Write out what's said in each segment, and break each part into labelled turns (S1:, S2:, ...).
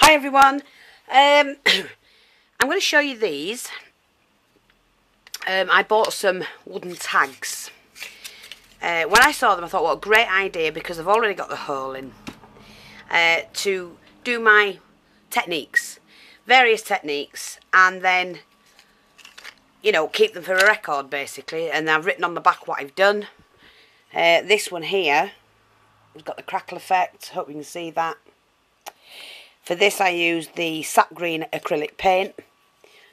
S1: Hi everyone, I'm going to show you these. I bought some wooden tags. When I saw them I thought what a great idea, because I've already got the hole in, to do my techniques, various techniques, and then, you know, keep them for a record basically. And I've written on the back what I've done. This one here has got the crackle effect, hope you can see that. For this I used the sap green acrylic paint,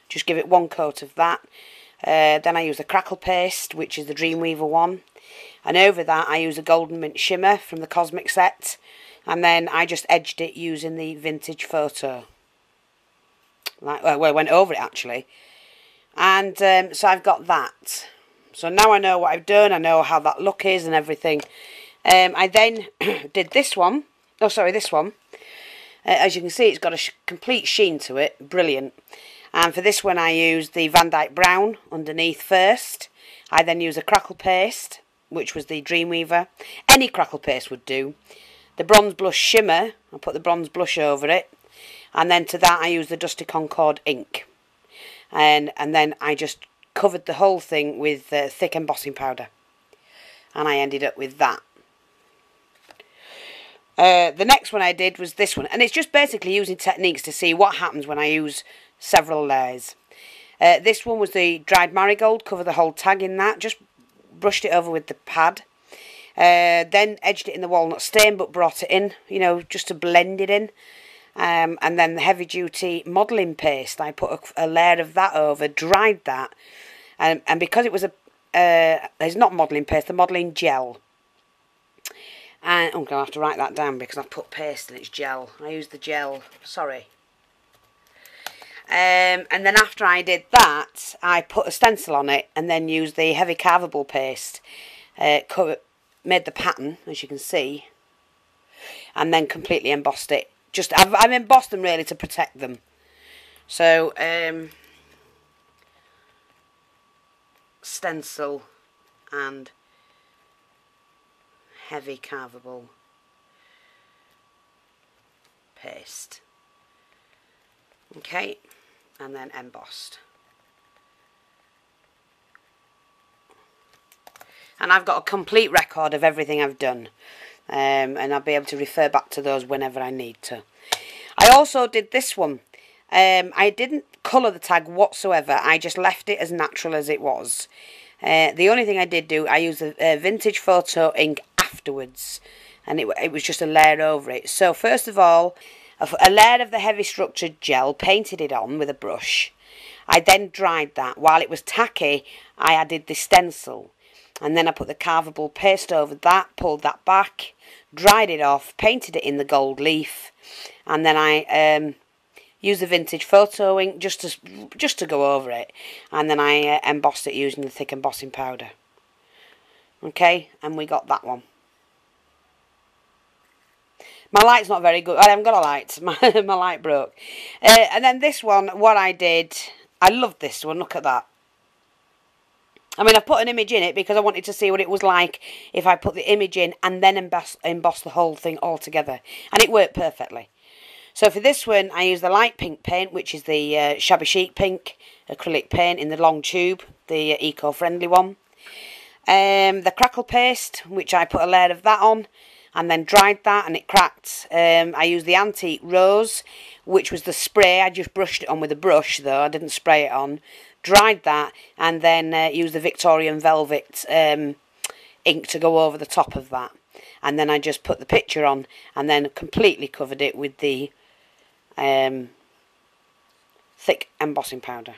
S1: just give it one coat of that. Then I use the crackle paste, which is the Dreamweaver one. And over that I use a golden mint shimmer from the Cosmic set. And then I just edged it using the vintage photo. Well, I went over it actually. And so I've got that. So now I know what I've done, I know how that look is and everything. I then did this one. Oh, sorry, this one. As you can see, it's got a complete sheen to it. Brilliant. And for this one I used the Van Dyke Brown underneath first. I then used a crackle paste, which was the Dreamweaver. Any crackle paste would do. The bronze blush shimmer, I put the bronze blush over it. And then to that I used the Dusty Concord ink. And then I just covered the whole thing with thick embossing powder. And I ended up with that. The next one I did was this one, and it's just basically using techniques to see what happens when I use several layers. This one was the dried marigold, cover the whole tag in that, just brushed it over with the pad. Then edged it in the walnut stain but brought it in, you know, just to blend it in. And then the heavy duty modelling paste, I put a layer of that over, dried that, and because it was it's not modelling paste, the modelling gel. And I'm going to have to write that down because I've put paste and it's gel. I used the gel, sorry. And then after I did that, I put a stencil on it and then used the heavy carvable paste. Made the pattern, as you can see. And then completely embossed it. I've embossed them really to protect them. So, stencil and heavy carvable paste. Okay, and then embossed. And I've got a complete record of everything I've done, and I'll be able to refer back to those whenever I need to. I also did this one. I didn't colour the tag whatsoever, I just left it as natural as it was. The only thing I did do, I used the vintage photo ink afterwards, and it was just a layer over it. So first of all, a layer of the heavy structured gel, painted it on with a brush. I then dried that. While it was tacky, I added the stencil, and then I put the carvable paste over that, pulled that back, dried it off, painted it in the gold leaf, and then I used the vintage photo ink just to go over it, and then I embossed it using the thick embossing powder. Okay, and we got that one. My light's not very good. I haven't got a light. My light broke. And then this one, what I did, I loved this one. Look at that. I mean, I put an image in it because I wanted to see what it was like if I put the image in and then emboss the whole thing all together. And it worked perfectly. So for this one, I used the light pink paint, which is the Shabby Chic pink acrylic paint in the long tube, the eco-friendly one. The crackle paste, which I put a layer of that on, and then dried that and it cracked. I used the antique rose, which was the spray. I just brushed it on with a brush though, I didn't spray it on. Dried that, and then used the Victorian velvet ink to go over the top of that. And then I just put the picture on and then completely covered it with the thick embossing powder.